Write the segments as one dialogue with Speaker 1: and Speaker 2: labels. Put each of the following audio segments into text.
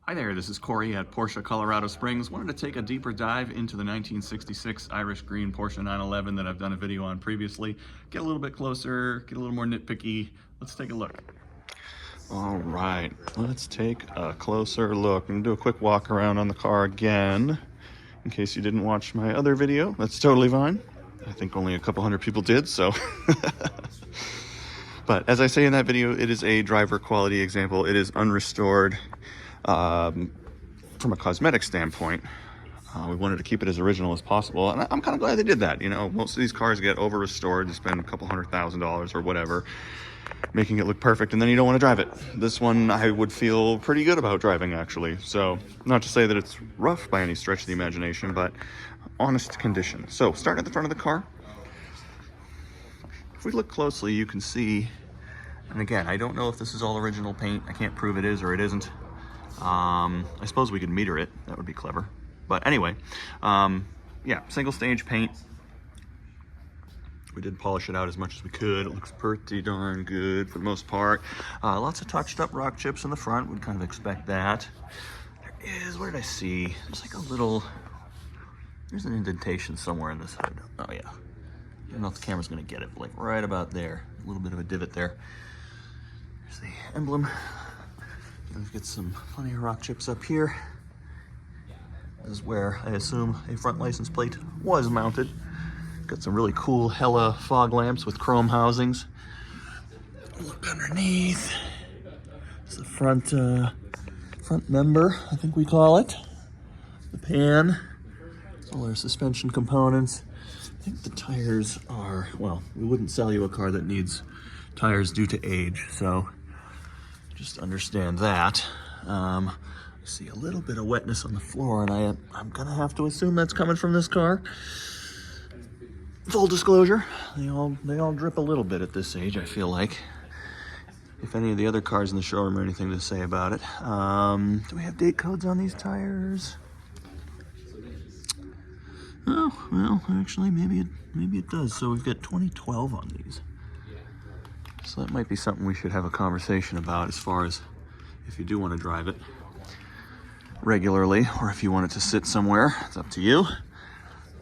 Speaker 1: Hi there, this is Corey at Porsche Colorado Springs. Wanted to take a deeper dive into the 1966 Irish Green Porsche 911 that I've done a video on previously. Get a little bit closer, get a little more nitpicky. Let's take a look. All right, let's take a closer look. I'm gonna do a quick walk around on the car again. In case you didn't watch my other video, that's totally fine. I think only a couple hundred people did, so. But as I say in that video, it is a driver quality example. It is unrestored. From a cosmetic standpoint, we wanted to keep it as original as possible, and I'm kind of glad they did that. You know, most of these cars get over restored. You spend a couple $100,000 or whatever making it look perfect, and then you don't want to drive it. This one I would feel pretty good about driving, actually. So not to say that it's rough by any stretch of the imagination, but honest condition. So starting at the front of the car, if we look closely, you can see, and again, I don't know if this is all original paint. I can't prove it is or it isn't. I suppose we could meter it. That would be clever. But anyway, yeah, single stage paint. We did polish it out as much as we could. It looks pretty darn good for the most part. Lots of touched up rock chips in the front. Would kind of expect that. There is, where did I see? There's like a little, there's an indentation somewhere in this hood. Oh yeah. I don't know if the camera's gonna get it, but like right about there. A little bit of a divot there. There's the emblem. We've got some plenty of rock chips up here. This is where I assume a front license plate was mounted. Got some really cool Hella fog lamps with chrome housings. Look underneath. It's the front member, I think we call it. The pan. All our suspension components. I think the tires are, well, we wouldn't sell you a car that needs tires due to age, so just understand that. I see a little bit of wetness on the floor, and I'm gonna have to assume that's coming from this car. Full disclosure, they all drip a little bit at this age, I feel like. If any of the other cars in the showroom are anything to say about it. Do we have date codes on these tires? Oh, well, actually, maybe it does. So we've got 2012 on these. So that might be something we should have a conversation about, as far as if you do want to drive it regularly, or if you want it to sit somewhere. It's up to you.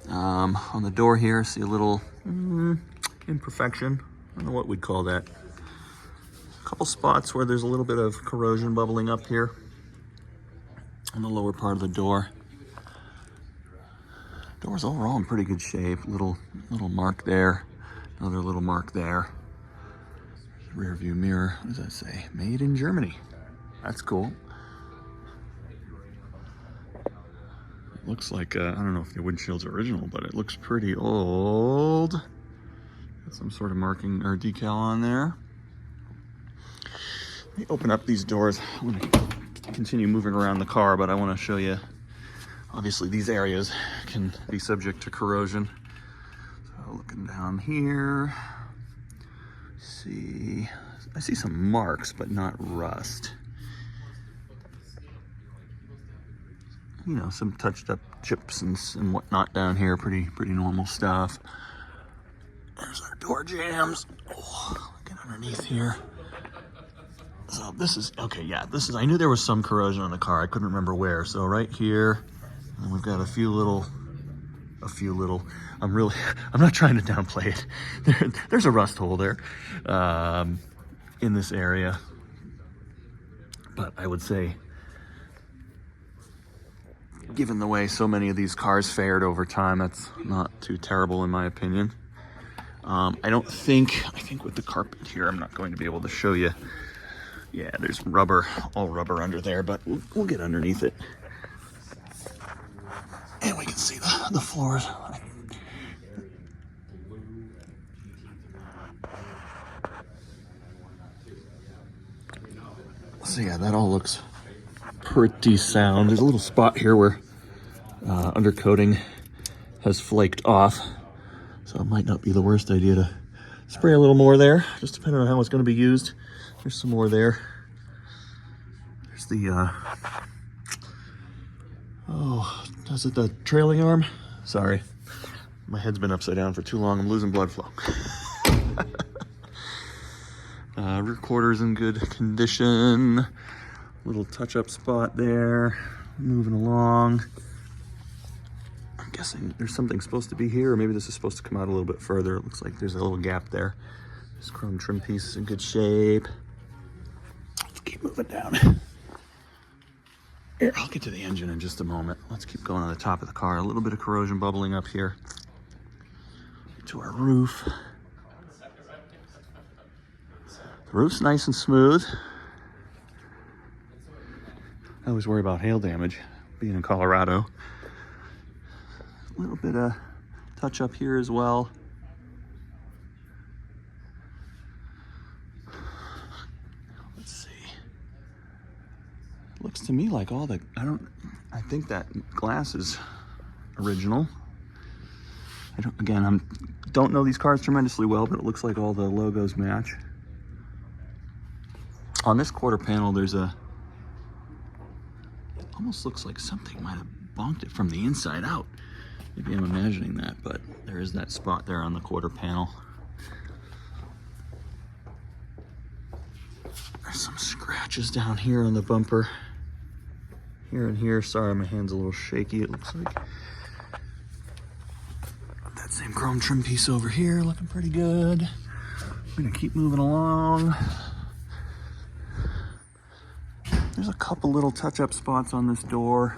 Speaker 1: On the door here, see a little imperfection. I don't know what we'd call that. A couple spots where there's a little bit of corrosion bubbling up here on the lower part of the door. Door's overall in pretty good shape. Little mark there, another little mark there. Rear view mirror, what does that say? Made in Germany. That's cool. It looks like, I don't know if the windshield's original, but it looks pretty old. Got some sort of marking or decal on there. Let me open up these doors. I'm gonna continue moving around the car, but I wanna show you, obviously these areas can be subject to corrosion. So looking down here, I see some marks, but not rust. You know, some touched up chips and whatnot down here. Pretty normal stuff. There's our door jams. Oh, get underneath here. So this is, okay, yeah, this is, I knew there was some corrosion on the car. I couldn't remember where. So right here, and we've got a few little, I'm not trying to downplay it. There's a rust hole there in this area. But I would say, given the way so many of these cars fared over time, that's not too terrible in my opinion. I think with the carpet here, I'm not going to be able to show you. Yeah, there's rubber, all rubber under there, but we'll get underneath it. And we can see the floors. So yeah, that all looks pretty sound. There's a little spot here where undercoating has flaked off, so it might not be the worst idea to spray a little more there, just depending on how it's going to be used. There's some more there. There's the oh, is it the trailing arm? Sorry, my head's been upside down for too long. I'm losing blood flow. Rear quarter's in good condition. Little touch-up spot there. Moving along. I'm guessing there's something supposed to be here, or maybe this is supposed to come out a little bit further. It looks like there's a little gap there. This chrome trim piece is in good shape. Let's keep moving down. Here, I'll get to the engine in just a moment. Let's keep going on the top of the car. A little bit of corrosion bubbling up here. To our roof. The roof's nice and smooth. I always worry about hail damage, being in Colorado. A little bit of touch up here as well. Let's see. Looks to me like all the, I think that glass is original. I don't know these cars tremendously well, but it looks like all the logos match. On this quarter panel, there's it almost looks like something might have bonked it from the inside out. Maybe I'm imagining that, but there is that spot there on the quarter panel. There's some scratches down here on the bumper. Here and here. Sorry, my hand's a little shaky, it looks like. That same chrome trim piece over here, looking pretty good. I'm gonna keep moving along. There's a couple little touch-up spots on this door.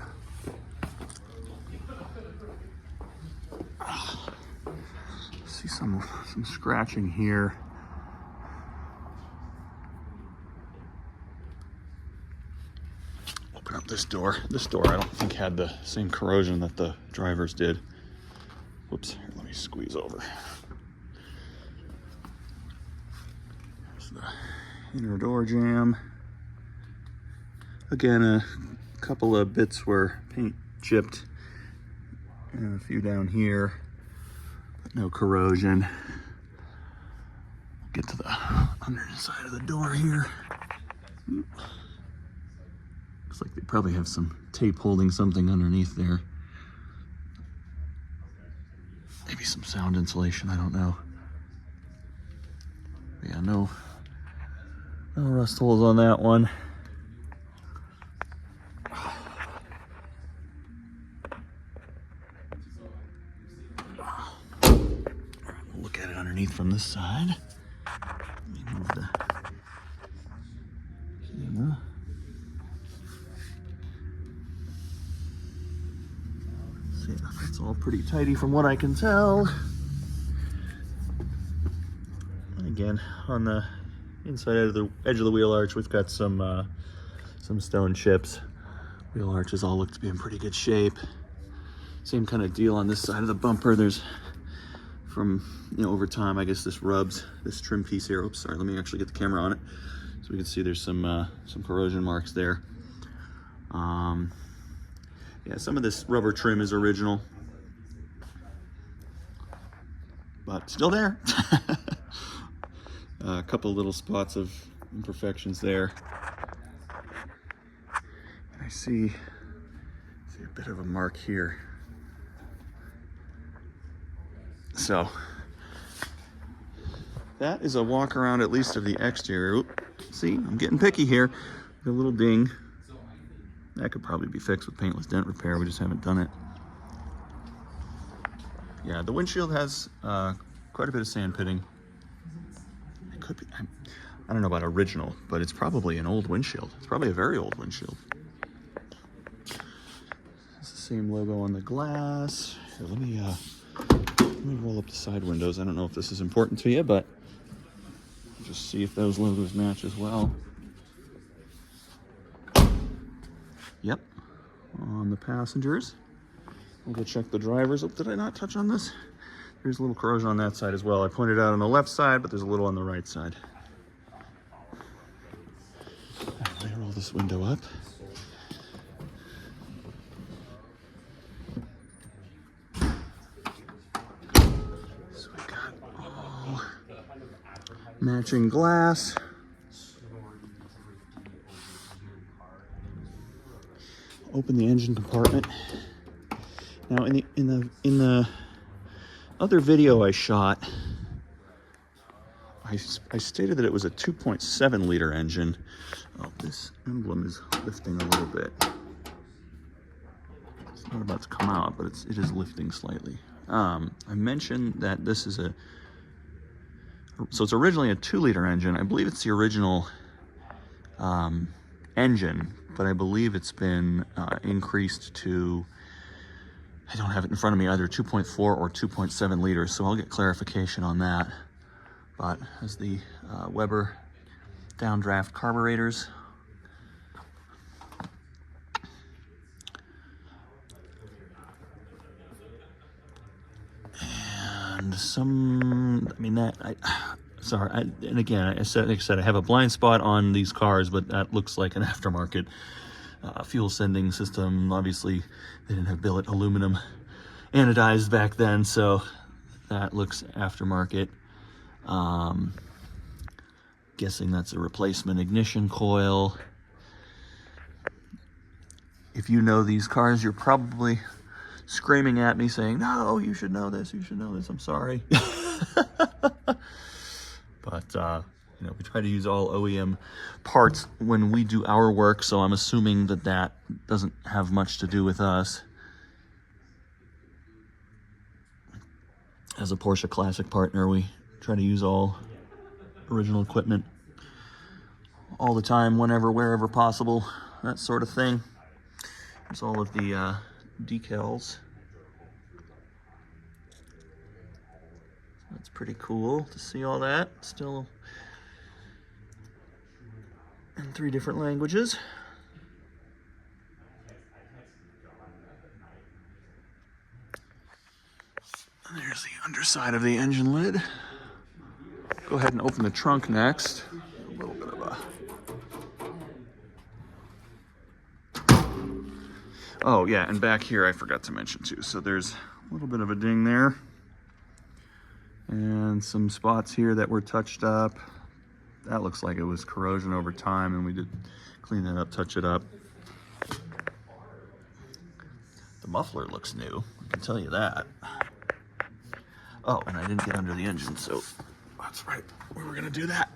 Speaker 1: See some scratching here. Open up this door. This door I don't think had the same corrosion that the drivers did. Whoops, here, let me squeeze over. There's the inner door jamb. Again, a couple of bits were paint chipped, and a few down here, but no corrosion. Get to the underside of the door here. Looks like they probably have some tape holding something underneath there. Maybe some sound insulation, I don't know. But yeah, no rust holes on that one. Look at it underneath from this side. Let me move the camera. See, it's all pretty tidy from what I can tell. And again, on the inside of the edge of the wheel arch, we've got some stone chips. Wheel arches all look to be in pretty good shape. Same kind of deal on this side of the bumper. There's from, over time, I guess this rubs, this trim piece here. Oops, sorry, let me actually get the camera on it. So we can see there's some corrosion marks there. Yeah, some of this rubber trim is original, but still there. A couple little spots of imperfections there. And I see a bit of a mark here. So that is a walk around, at least of the exterior. Oop, see, I'm getting picky here. A little ding. That could probably be fixed with paintless dent repair. We just haven't done it. Yeah, the windshield has quite a bit of sand pitting. It could be, I don't know about original, but it's probably an old windshield. It's probably a very old windshield. It's the same logo on the glass. Here, let me roll up the side windows. I don't know if this is important to you, but just see if those logos match as well. Yep, on the passengers. We'll go check the drivers. Oh, did I not touch on this? There's a little corrosion on that side as well. I pointed out on the left side, but there's a little on the right side. Let me roll this window up. So we got all matching glass. Open the engine compartment. Now in the other video I shot, I stated that it was a 2.7 liter engine. Oh, this emblem is lifting a little bit. It's not about to come out, but it is lifting slightly. I mentioned that this is so it's originally a 2-liter engine. I believe it's the original engine, but I believe it's been increased to, I don't have it in front of me, either 2.4 or 2.7 liters, so I'll get clarification on that. But as the Weber downdraft carburetors. And and again, like I said, I have a blind spot on these cars, but that looks like an aftermarket fuel sending system. Obviously, they didn't have billet aluminum anodized back then, so that looks aftermarket. Guessing that's a replacement ignition coil. If you know these cars, you're probably screaming at me saying, no, you should know this, I'm sorry. But we try to use all OEM parts when we do our work, so I'm assuming that doesn't have much to do with us. As a Porsche Classic partner, we try to use all original equipment all the time, whenever, wherever possible, that sort of thing. There's all of the decals. That's pretty cool to see all that. Still in 3 different languages. And there's the underside of the engine lid. Go ahead and open the trunk next. A little bit of a... Oh yeah, and back here I forgot to mention too. So there's a little bit of a ding there. And some spots here that were touched up. That looks like it was corrosion over time, and we did clean that up, touch it up. The muffler looks new, I can tell you that. Oh, and I didn't get under the engine, so that's right, we were gonna do that.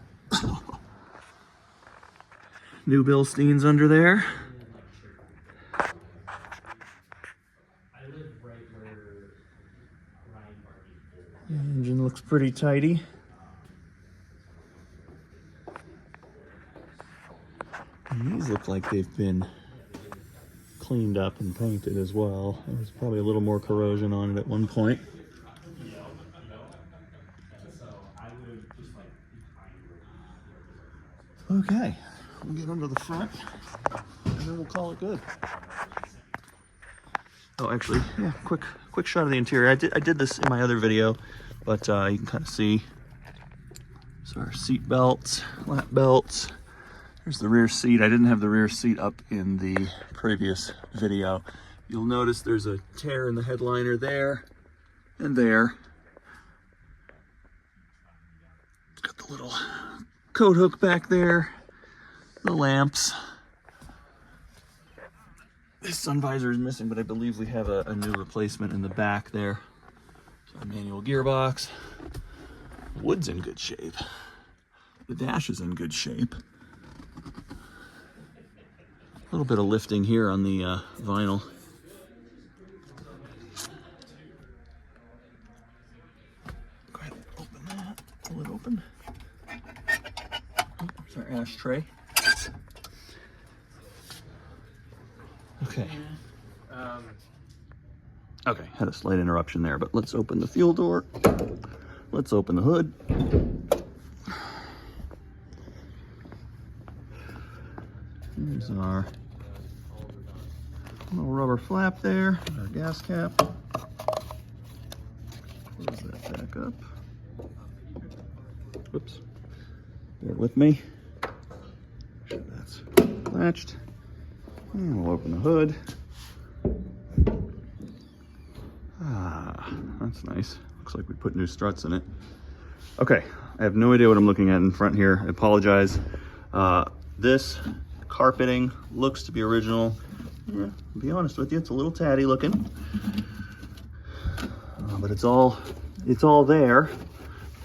Speaker 1: New Bilsteins under there. The engine looks pretty tidy. And these look like they've been cleaned up and painted as well. There's probably a little more corrosion on it at one point. Okay, we'll get under the front and then we'll call it good. Oh, actually, yeah, quick shot of the interior. I did this in my other video, but you can kind of see. So our seat belts, lap belts. There's the rear seat. I didn't have the rear seat up in the previous video. You'll notice there's a tear in the headliner there and there. It's got the little coat hook back there, the lamps. This sun visor is missing, but I believe we have a new replacement in the back there. So a manual gearbox. Wood's in good shape. The dash is in good shape. A little bit of lifting here on the vinyl. Go ahead and open that. Pull it open. Oh, there's our ashtray. Okay. Okay, had a slight interruption there, but let's open the fuel door. Let's open the hood. Here's our little rubber flap there, our gas cap. Close that back up. Whoops. Bear with me. Make sure that's latched. And we'll open the hood. Ah, that's nice. Looks like we put new struts in it. Okay, I have no idea what I'm looking at in front here. I apologize. This carpeting looks to be original. Yeah, to be honest with you, it's a little tatty looking. But it's all there.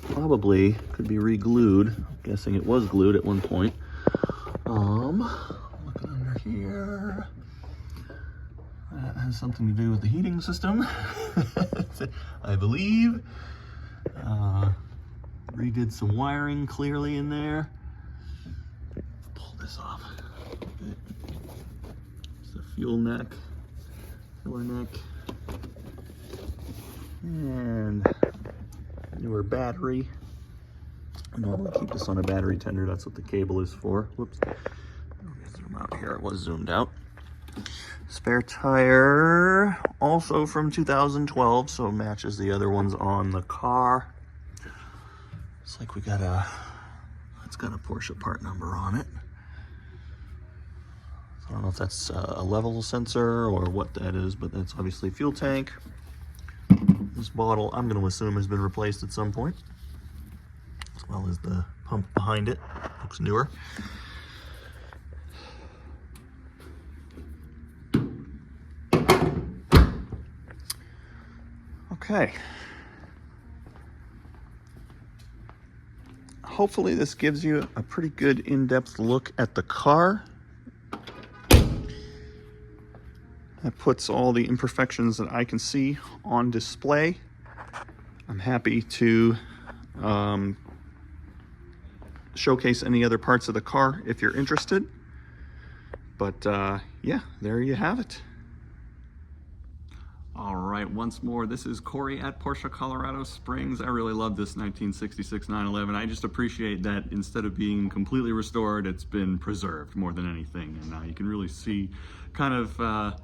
Speaker 1: Probably could be re-glued. I'm guessing it was glued at one point. looking under here. That has something to do with the heating system, I believe. Redid some wiring clearly in there. Pull this off. It's the fuel neck, filler neck, and newer battery. I normally keep this on a battery tender. That's what the cable is for. Whoops. Let me zoom out here. It was zoomed out. Spare tire, also from 2012, so it matches the other ones on the car. Looks like we got it's got a Porsche part number on it. I don't know if that's a level sensor or what that is, but that's obviously fuel tank. This bottle, I'm going to assume, has been replaced at some point, as well as the pump behind it. Looks newer. Okay. Hopefully this gives you a pretty good in-depth look at the car. That puts all the imperfections that I can see on display. I'm happy to showcase any other parts of the car if you're interested. But yeah, there you have it. All right, once more, this is Corey at Porsche Colorado Springs. I really love this 1966 911. I just appreciate that instead of being completely restored, it's been preserved more than anything. And you can really see kind of the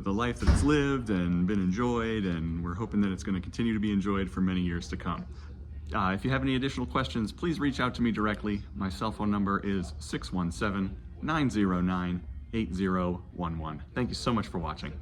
Speaker 1: life that it's lived and been enjoyed, and we're hoping that it's going to continue to be enjoyed for many years to come. If you have any additional questions, please reach out to me directly. My cell phone number is 617-909-8011. Thank you so much for watching.